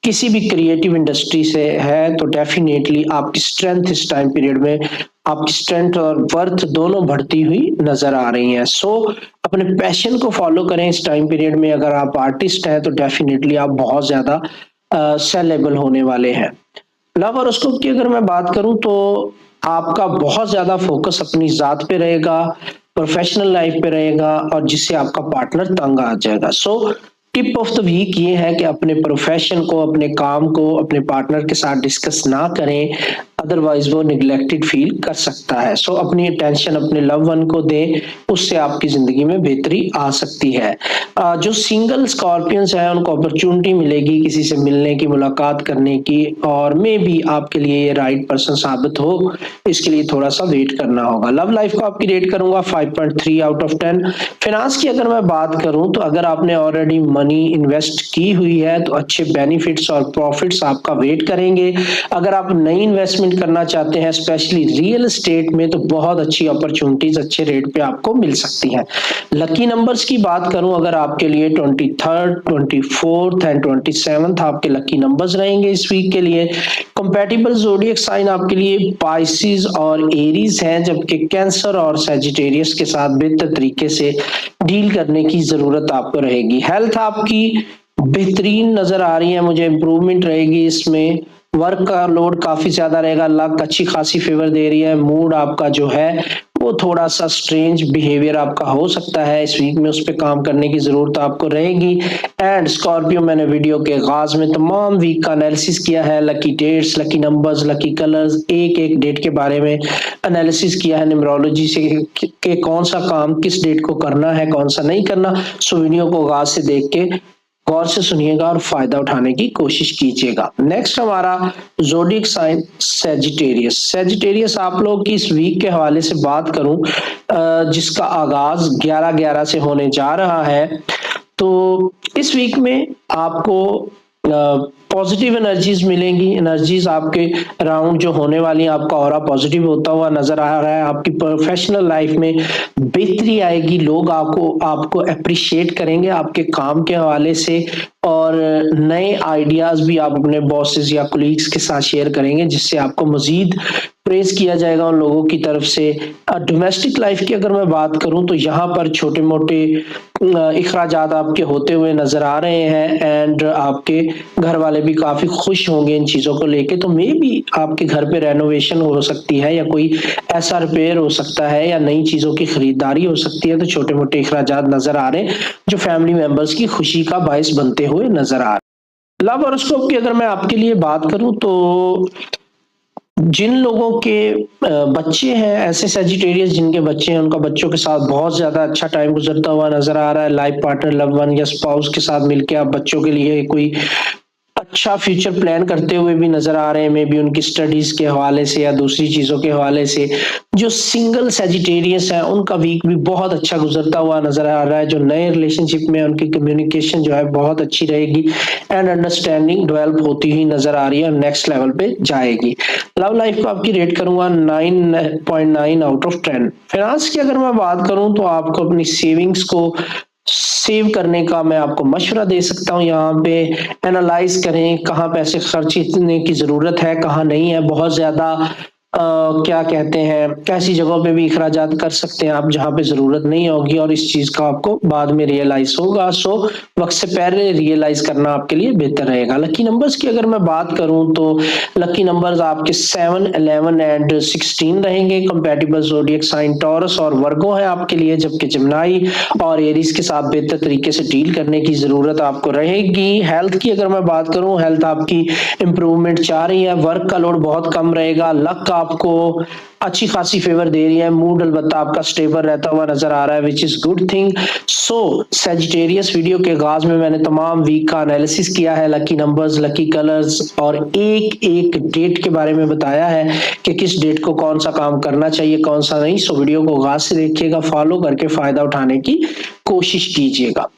किसी भी क्रिएटिव इंडस्ट्री से है तो डेफिनेटली आपकी स्ट्रेंथ इस टाइम पीरियड में, आपकी स्ट्रेंथ और वर्थ दोनों बढ़ती हुई नजर आ रही हैं। सो अपने पैशन को फॉलो करें इस टाइम पीरियड में। अगर आप आर्टिस्ट हैं तो डेफिनेटली आप बहुत ज्यादा सेलेबल होने वाले हैं। लव हॉरोस्कोप की अगर मैं बात करूं तो आपका बहुत ज्यादा फोकस अपनी जात पे रहेगा, प्रोफेशनल लाइफ पे रहेगा, और जिससे आपका पार्टनर तंग आ जाएगा। So tip of the week ये है कि अपने प्रोफेशन को, अपने काम को अपने पार्टनर के साथ डिस्कस ना करें, अदरवाइज वो निगलेक्टेड फील कर सकता है। सो अपनी अटेंशन अपने लव वन को दें, उससे आपकी जिंदगी में बेहतरी आ सकती है। जो सिंगल स्कॉर्पियंस हैं उनको अपॉर्चुनिटी मिलेगी किसी से मिलने की, मुलाकात करने की, और मे बी आपके लिए ये राइट पर्सन साबित हो, इसके लिए थोड़ा सा वेट करना होगा। लव लाइफ को आपकी रेट करूंगा 5.3 आउट ऑफ 10। फाइनेंस की अगर मैं बात करूं तो अगर आपने ऑलरेडी मनी इन्वेस्ट की हुई है तो अच्छे बेनिफिट्स और प्रॉफिट्स आपका वेट करेंगे। अगर आप नई इन्वेस्टमेंट करना चाहते हैं स्पेशली रियल एस्टेट में, तो बहुत अच्छी अपॉर्चुनिटीज अच्छे रेट पे आपको मिल सकती हैं। लकी नंबर्स की बात करूं, अगर आपके लिए 23rd, 24th एंड 27th आपके लकी नंबर्स रहेंगे इस वीक के लिए। कंपैटिबल ज़ोडिएक साइन आपके लिए पाइसिस और एरीज हैं, जबकि कैंसर और सैजिटेरियस के साथ बेहतर तरीके से डील करने की जरूरत आपको रहेगी। हेल्थ आपकी बेहतरीन नजर आ रही है, मुझे इंप्रूवमेंट रहेगी इसमें। वर्क का लोड काफी ज्यादा रहेगा, लक अच्छी खासी फेवर दे रही है। मूड आपका जो है वो थोड़ा सा स्ट्रेंज बिहेवियर आपका हो सकता है इस वीक में, उस पर काम करने की जरूरत आपको रहेगी। एंड स्कॉर्पियो, मैंने वीडियो के आगाज में तमाम वीक का एनालिसिस किया है, lucky dates, lucky numbers, lucky colours, एक एक डेट के बारे में एनालिसिस किया है न्यूमरोलॉजी से कि कौन सा काम किस डेट को करना है, कौन सा नहीं करना। सो वीडियो को आगाज से देख के गौर से सुनिएगा और फायदा उठाने की कोशिश कीजिएगा। नेक्स्ट हमारा ज़ोडिएक साइन सैजिटेरियस। सैजिटेरियस आप लोग की इस वीक के हवाले से बात करूं, जिसका आगाज 11/11 से होने जा रहा है, तो इस वीक में आपको पॉजिटिव एनर्जीज मिलेंगी। एनर्जीज आपके अराउंड जो होने वाली है, आपका ऑरा पॉजिटिव होता हुआ नजर आ रहा है। आपकी प्रोफेशनल लाइफ में बेहतरी आएगी, लोग आपको अप्रिशिएट करेंगे आपके काम के हवाले से, और नए आइडियाज भी आप अपने बॉसेस या कोलीग्स के साथ शेयर करेंगे, जिससे आपको मजीद प्रेज किया जाएगा उन लोगों की तरफ से। डोमेस्टिक लाइफ की अगर मैं बात करूं तो यहाँ पर छोटे मोटे इखराजात आपके होते हुए नजर आ रहे हैं, एंड आपके घर वाले भी काफी खुश होंगे इन चीजों को लेके। तो मे भी आपके घर पे रेनोवेशन हो सकती है, या कोई ऐसा रिपेयर हो सकता है, या नई चीजों की खरीदारी हो सकती है। तो छोटे मोटे इखराजात नजर आ रहे हैं जो फैमिली मेंबर्स की खुशी का बायस बनते हुए नजर आ रहे हैं। लव हॉरोस्कोप की अगर मैं आपके लिए बात करूं तो जिन लोगों के बच्चे हैं, ऐसे सजिटेरियस जिनके बच्चे हैं, उनका बच्चों के साथ बहुत ज्यादा अच्छा टाइम गुजरता हुआ नजर आ रहा है। लाइफ पार्टनर, लव वन या स्पाउस के साथ मिलकर आप बच्चों के लिए कोई अच्छा फ्यूचर प्लान करते हुए भी नजर आ रहे हैं, मे बी उनकी स्टडीज के हवाले से या दूसरी चीजों के हवाले से। जो सिंगल सजिटेरियस है उनका वीक भी बहुत अच्छा गुजरता हुआ नजर आ रहा है। जो नए रिलेशनशिप में उनकी कम्युनिकेशन जो है बहुत अच्छी रहेगी, एंड अंडरस्टैंडिंग डेवलप होती हुई नजर आ रही है और नेक्स्ट लेवल पे जाएगी। लव लाइफ को आपकी रेट करूंगा 9.9 आउट ऑफ 10। फाइनेंस की अगर मैं बात करूं तो आपको अपनी सेविंग्स को सेव करने का मैं आपको मशवरा दे सकता हूं। यहाँ पे एनालाइज करें कहाँ पैसे खर्च करने की जरूरत है, कहाँ नहीं है। बहुत ज्यादा क्या कहते हैं, ऐसी जगहों पे भी इखराजात कर सकते हैं आप जहाँ पे जरूरत नहीं होगी, और इस चीज का आपको बाद में रियलाइज होगा। सो वक्त से पहले रियलाइज करना आपके लिए बेहतर रहेगा। लकी नंबर्स की अगर मैं बात करूं तो लकी नंबर्स आपके 7, 11 एंड 16 रहेंगे। कंपैटिबल ज़ोडिएक साइन टॉरस और वर्गो है आपके लिए, जबकि जमनाई और एरीज के साथ बेहतर तरीके से डील करने की जरूरत आपको रहेगी। हेल्थ की अगर मैं बात करूं, हेल्थ आपकी इंप्रूवमेंट चाह रही है। वर्क का लोड बहुत कम रहेगा। लक आपको अच्छी खासी फेवर दे रही है। मूड अलबत्ता आपका स्टेबल रहता हुआ नजर आ रहा है, which is good thing. So Sagittarius video के आगाज में मैंने तमाम वीक का एनालिसिस किया है, लकी नंबर्स, लकी कलर्स और एक एक डेट के बारे में बताया है कि किस डेट को कौन सा काम करना चाहिए, कौन सा नहीं। सो वीडियो को आगाज से देखिएगा, फॉलो करके फायदा उठाने की कोशिश कीजिएगा।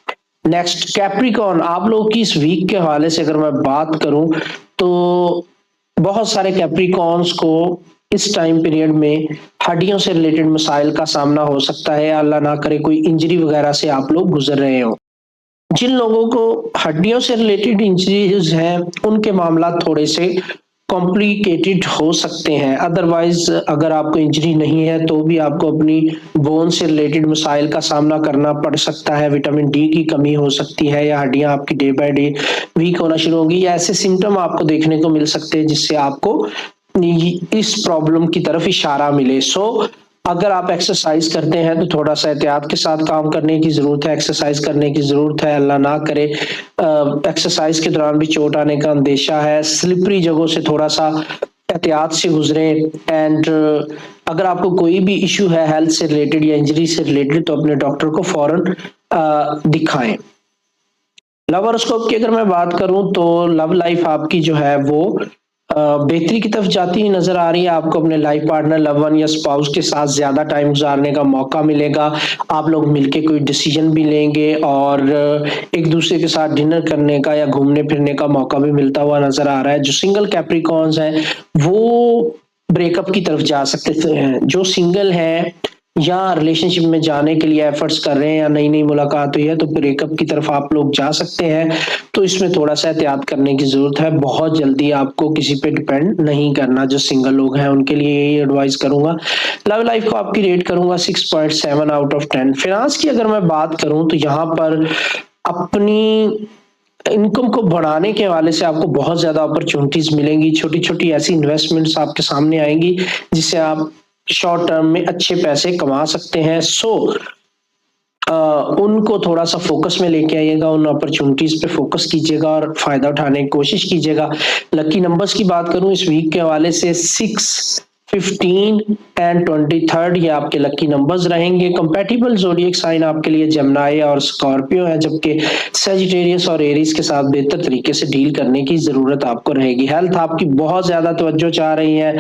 नेक्स्ट कैप्रिकॉर्न, आप लोगों की इस वीक के हवाले से अगर मैं बात करूं तो बहुत सारे कैप्रिकॉर्न्स को इस टाइम पीरियड में हड्डियों से रिलेटेड मसाइल का सामना हो सकता है। अल्लाह ना करे कोई इंजरी वगैरह से आप लोग गुजर रहे हो। जिन लोगों को हड्डियों से रिलेटेड इंजरीज हैं उनके मामला थोड़े से कॉम्प्लिकेटेड हो सकते हैं। अदरवाइज अगर आपको इंजरी नहीं है तो भी आपको अपनी बोन से रिलेटेड मसाइल का सामना करना पड़ सकता है। विटामिन डी की कमी हो सकती है, या हड्डियां आपकी डे बाय डे वीक होना शुरू होंगी, या ऐसे सिम्टम आपको देखने को मिल सकते हैं जिससे आपको इस प्रॉब्लम की तरफ इशारा मिले। सो अगर आप एक्सरसाइज करते हैं तो थोड़ा सा एहतियात के साथ काम करने की जरूरत है, एक्सरसाइज करने की जरूरत है। अल्लाह ना करे एक्सरसाइज के दौरान भी चोट आने का अंदेशा है। स्लिपरी जगहों से थोड़ा सा एहतियात से गुजरे। एंड अगर आपको कोई भी इशू है हेल्थ से रिलेटेड या इंजरी से रिलेटेड तो अपने डॉक्टर को फौरन दिखाएं। लव हॉरोस्कोप की अगर मैं बात करूं तो लव लाइफ आपकी जो है वो बेहतरी की तरफ जाती हुई नजर आ रही है। आपको अपने लाइफ पार्टनर, लव वन या स्पाउस के साथ ज्यादा टाइम गुजारने का मौका मिलेगा। आप लोग मिलके कोई डिसीजन भी लेंगे और एक दूसरे के साथ डिनर करने का या घूमने फिरने का मौका भी मिलता हुआ नजर आ रहा है। जो सिंगल कैप्रिकॉर्न्स हैं वो ब्रेकअप की तरफ जा सकते हैं। जो सिंगल हैं या रिलेशनशिप में जाने के लिए एफर्ट्स कर रहे हैं या नई नई मुलाकात हुई है तो ब्रेकअप की तरफ आप लोग जा सकते हैं। तो इसमें थोड़ा सा एहतियात करने की जरूरत है। बहुत जल्दी आपको किसी पे डिपेंड नहीं करना। जो सिंगल लोग हैं उनके लिए यही एडवाइस करूंगा। लव लाइफ को आपकी रेट करूंगा 6.7 आउट ऑफ 10। फाइनेंस की अगर मैं बात करूं तो यहाँ पर अपनी इनकम को बढ़ाने के हवाले से आपको बहुत ज्यादा अपॉर्चुनिटीज मिलेंगी। छोटी छोटी ऐसी इन्वेस्टमेंट्स आपके सामने आएंगी जिससे आप शॉर्ट टर्म में अच्छे पैसे कमा सकते हैं। सो उनको थोड़ा सा फोकस में लेके आइएगा, उन अपॉर्चुनिटीज पे फोकस कीजिएगा और फायदा उठाने की कोशिश कीजिएगा। लकी नंबर्स की बात करूं इस वीक के हवाले से 6, 15 एंड 23 ये आपके लकी नंबर्स रहेंगे। कंपैटिबल ज़ोडिएक साइन आपके लिए जमनाई और स्कॉर्पियो है, जबकि सजिटेरियस और एरीज के साथ बेहतर तरीके से डील करने की जरूरत आपको रहेगी। हेल्थ आपकी बहुत ज्यादा तवज्जो चाह रही है।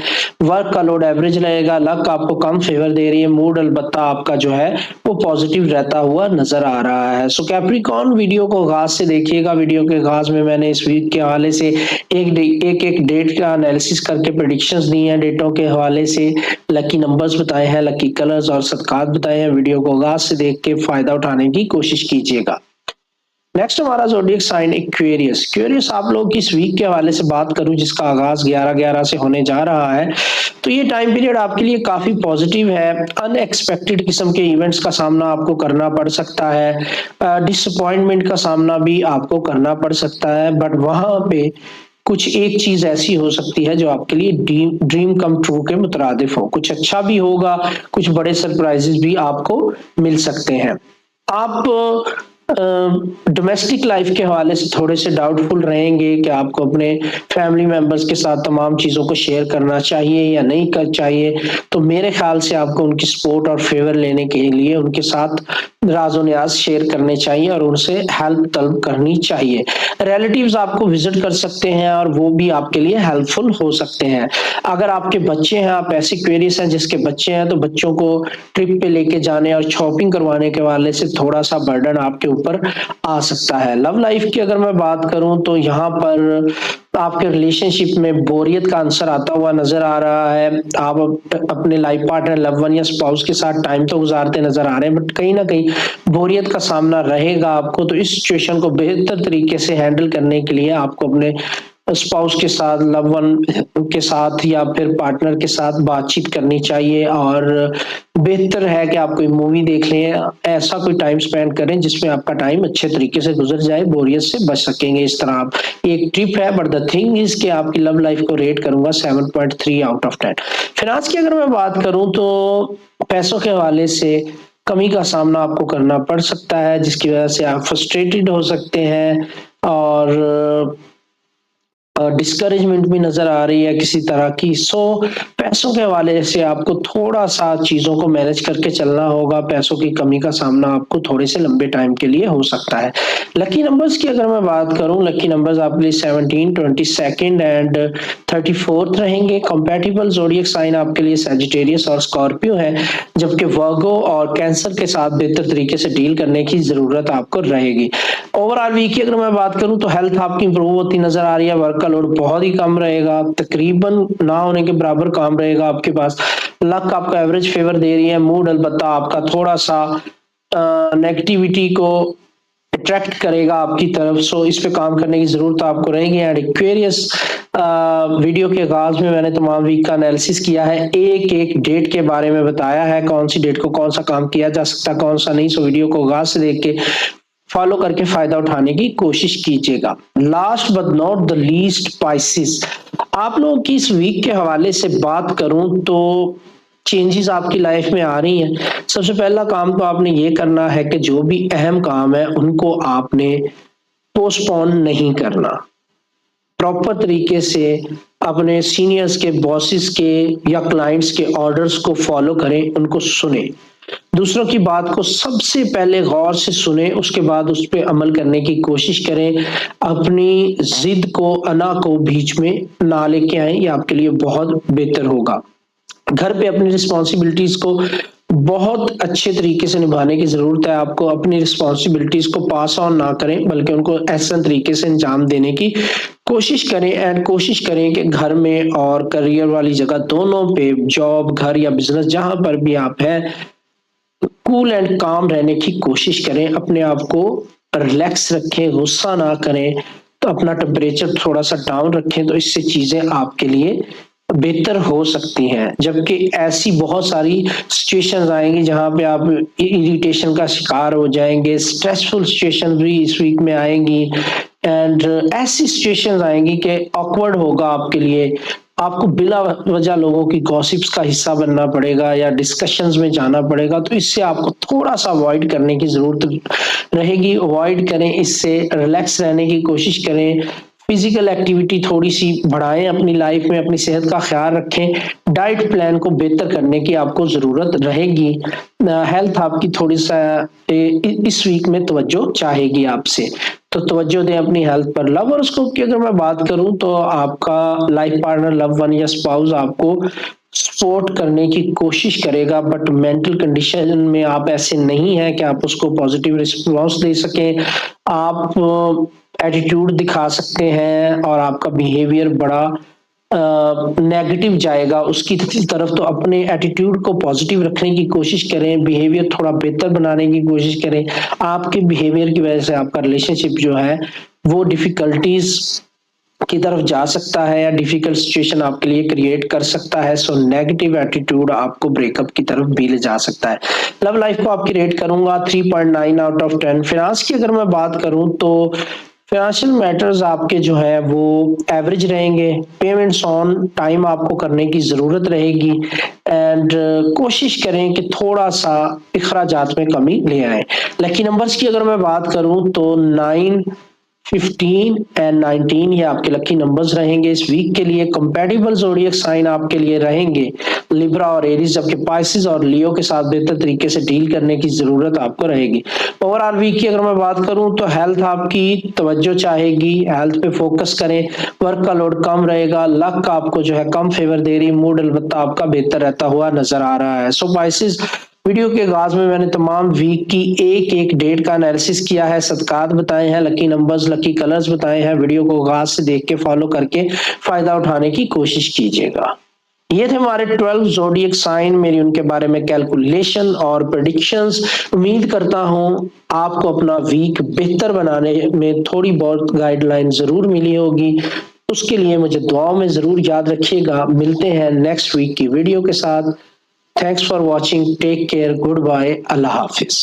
वर्क का लोड एवरेज रहेगा। लक आपको कम फेवर दे रही है। मूड अलबत्ता आपका जो है वो पॉजिटिव रहता हुआ नजर आ रहा है। सो कैप्रिकॉर्न वीडियो को आगाज से देखिएगा। वीडियो के आगाज में मैंने इस वीक के हवाले से एक डेट का एनालिसिस करके प्रेडिक्शंस दी हैं। डेटों के हवाले से लकी नंबर्स बताए हैं, लकी कलर्स और सदकात बताए हैं। वीडियो को आगाज से देख के फायदा उठाने की कोशिश कीजिएगा। नेक्स्ट हमारा ज़ोडिएक साइन एक्वेरियस। एक्वेरियस आप लोग की इस वीक के हवाले से बात करूं जिसका आगाज 11/11 से होने जा रहा है, तो ये टाइम पीरियड आपके लिए काफी पॉजिटिव है। अनएक्सपेक्टेड किस्म के इवेंट्स का सामना आपको करना पड़ सकता है, डिसअपॉइंटमेंट का सामना भी आपको करना पड़ सकता है, बट वहां पे कुछ एक चीज ऐसी हो सकती है जो आपके लिए ड्रीम कम ट्रू के मुतरादिफ हो। कुछ अच्छा भी होगा, कुछ बड़े सरप्राइजेस भी आपको मिल सकते हैं। आप डोमेस्टिक लाइफ के हवाले से थोड़े से डाउटफुल रहेंगे कि आपको अपने फैमिली मेंबर्स के साथ तमाम चीज़ों को शेयर करना चाहिए या नहीं कर चाहिए। तो मेरे ख्याल से आपको उनकी सपोर्ट और फेवर लेने के लिए उनके साथ राज़ो न्याज शेयर करने चाहिए और उनसे हेल्प तलब करनी चाहिए। रिलेटिव्स आपको विजिट कर सकते हैं और वो भी आपके लिए हेल्पफुल हो सकते हैं। अगर आपके बच्चे हैं, आप ऐसी क्वेरीज हैं जिसके बच्चे हैं, तो बच्चों को ट्रिप पे लेके जाने और शॉपिंग करवाने के वाले से थोड़ा सा बर्डन आपके ऊपर आ सकता है। लव लाइफ की अगर मैं बात करूं तो यहाँ पर आपके रिलेशनशिप में बोरियत का आंसर आता हुआ नजर आ रहा है। आप अपने लाइफ पार्टनर, लव वन या स्पाउस के साथ टाइम तो गुजारते नजर आ रहे हैं, बट कहीं ना कहीं बोरियत का सामना रहेगा आपको। तो इस सिचुएशन को बेहतर तरीके से हैंडल करने के लिए आपको अपने स्पाउस के साथ, लव वन के साथ या फिर पार्टनर के साथ बातचीत करनी चाहिए और बेहतर है कि आप कोई मूवी देख लें, ऐसा कोई टाइम स्पेंड करें जिसमें आपका टाइम अच्छे तरीके से गुजर जाए, बोरियत से बच सकेंगे। इस तरह आप एक ट्रिप है, बट द थिंग इज कि आपकी लव लाइफ को रेट करूंगा 7.3 आउट ऑफ 10। फिनांस की अगर मैं बात करूं तो पैसों के हवाले से कमी का सामना आपको करना पड़ सकता है, जिसकी वजह से आप फ्रस्ट्रेटेड हो सकते हैं और डिस्करेजमेंट भी नजर आ रही है किसी तरह की। सो पैसों के हवाले से आपको थोड़ा सा चीजों को मैनेज करके चलना होगा। पैसों की कमी का सामना आपको थोड़े से लंबे टाइम के लिए हो सकता है। लकी नंबर्स की अगर मैं बात करूं, लकी नंबर्स आपके लिए 17, 22 एंड 34 रहेंगे। कंपैटिबल ज़ोडिएक साइन आपके लिए सैजिटेरियस और स्कॉर्पियो है, जबकि वर्गो और कैंसर के साथ बेहतर तरीके से डील करने की जरूरत आपको रहेगी। ओवरऑल वीक की अगर मैं बात करूं तो हेल्थ आपकी इंप्रूव होती नजर आ रही है, वर्क का लोड बहुत ही कम रहेगा, तकरीबन ना होने के बराबर काम रहेगा आपके पास। लक आपका एवरेज फेवर दे रही है, मूड अलबत्ता आपका थोड़ा सा नेगेटिविटी को अट्रैक्ट करेगा आपकी तरफ। सो इस पे काम करने की जरूरत आपको रहेगी। एंड एक्वेरियस वीडियो के आगाज में मैंने तमाम वीक का एनालिसिस किया है, एक एक डेट के बारे में बताया है, कौन सी डेट को कौन सा काम किया जा सकता, कौन सा नहीं। सो वीडियो को आगाज से देख के फॉलो करके फायदा उठाने की कोशिश कीजिएगा। Last but not the least, spices. आप लोगों की इस वीक के हवाले से बात करूं तो चेंजेस आपकी लाइफ में आ रही हैं। सबसे पहला काम तो आपने ये करना है कि जो भी अहम काम है उनको आपने पोस्टपोन नहीं करना। प्रॉपर तरीके से अपने सीनियर्स के, बॉसेस के या क्लाइंट्स के ऑर्डर्स को फॉलो करें, उनको सुने, दूसरों की बात को सबसे पहले गौर से सुने, उसके बाद उस पर अमल करने की कोशिश करें। अपनी जिद को, अना को बीच में ना लेके आए, ये आपके लिए बहुत बेहतर होगा। घर पे अपनी रिस्पॉन्सिबिलिटीज को बहुत अच्छे तरीके से निभाने की जरूरत है। आपको अपनी रिस्पॉन्सिबिलिटीज को पास ऑन ना करें, बल्कि उनको ऐसा तरीके से अंजाम देने की कोशिश करें। एंड कोशिश करें कि घर में और करियर वाली जगह दोनों पे, जॉब, घर या बिजनेस, जहां पर भी आप हैं, कूल एंड काम रहने की कोशिश करें। अपने आप को रिलैक्स रखें, गुस्सा ना करें, तो अपना टेम्परेचर थोड़ा सा डाउन रखें, तो इससे चीजें आपके लिए बेहतर हो सकती हैं। जबकि ऐसी बहुत सारी सिचुएशंस आएंगी जहां पे आप इरिटेशन का शिकार हो जाएंगे, स्ट्रेसफुल सिचुएशंस भी इस वीक में आएंगी एंड ऐसी सिचुएशंस आएंगी कि ऑकवर्ड होगा आपके लिए। आपको बिला वजह लोगों की गॉसिप्स का हिस्सा बनना पड़ेगा या डिस्कशंस में जाना पड़ेगा, तो इससे आपको थोड़ा सा अवॉइड करने की जरूरत रहेगी। अवॉइड करें, इससे रिलैक्स रहने की कोशिश करें। फिजिकल एक्टिविटी थोड़ी सी बढ़ाएं अपनी लाइफ में, अपनी सेहत का ख्याल रखें। डाइट प्लान को बेहतर करने की आपको जरूरत रहेगी। हेल्थ आपकी थोड़ी सा इस वीक में तवज्जो चाहेगी आपसे, तो तवज्जो दें अपनी हेल्थ पर। लव हॉरोस्कोप की अगर मैं बात करूं तो आपका लाइफ पार्टनर, लव वन या स्पाउस आपको सपोर्ट करने की कोशिश करेगा, बट मेंटल कंडीशन में आप ऐसे नहीं हैं कि आप उसको पॉजिटिव रिस्पॉन्स दे सकें। आप एटीट्यूड दिखा सकते हैं और आपका बिहेवियर बड़ा नेगेटिव जाएगा उसकी तरफ, तो अपने एटीट्यूड को पॉजिटिव रखने की कोशिश करें, बिहेवियर थोड़ा बेहतर बनाने की कोशिश करें। आपके बिहेवियर की वजह से आपका रिलेशनशिप जो है वो डिफिकल्टीज की तरफ जा सकता है या डिफिकल्ट सिचुएशन आपके लिए क्रिएट कर सकता है। सो नेगेटिव एटीट्यूड आपको ब्रेकअप की तरफ भी ले जा सकता है। लव लाइफ को आपकी रेट करूंगा 3.9 आउट ऑफ 10। फिनांस की अगर मैं बात करूं तो फाइनेंशियल मैटर्स आपके जो है वो एवरेज रहेंगे। पेमेंट्स ऑन टाइम आपको करने की जरूरत रहेगी एंड कोशिश करें कि थोड़ा सा इखराजात में कमी ले आए। लकी नंबर्स की अगर मैं बात करूं तो 9, 15 एंड 19 ये आपके लकी नंबर्स रहेंगे इस वीक के लिए। कंपैटिबल ज़ोडिएक साइन आपके लिए रहेंगे लिब्रा और एरीज, जबकि पाइसिस और लियो के साथ बेहतर तरीके से डील करने की जरूरत आपको रहेगी। ओवरऑल वीक की अगर मैं बात करूं तो हेल्थ आपकी तवज्जो चाहेगी, हेल्थ पे फोकस करें। वर्क का लोड कम रहेगा, लक आपको जो है कम फेवर दे रही, मूड अलबत्ता आपका बेहतर रहता हुआ नजर आ रहा है। सो पाइसिस, वीडियो के आगाज में मैंने तमाम वीक की एक एक डेट का एनालिसिस किया है, सदकात बताए हैं, लकी नंबर्स, लकी कलर्स बताए हैं। वीडियो को आगाज से देख के फॉलो करके फायदा उठाने की कोशिश कीजिएगा। ये थे हमारे 12 ज़ोडिएक साइन, मेरी उनके बारे में कैलकुलेशन और प्रेडिक्शंस। उम्मीद करता हूं आपको अपना वीक बेहतर बनाने में थोड़ी बहुत गाइडलाइन जरूर मिली होगी। उसके लिए मुझे दुआओं में जरूर याद रखिएगा। मिलते हैं नेक्स्ट वीक की वीडियो के साथ। Thanks for watching. Take care. Goodbye. Allah Hafiz.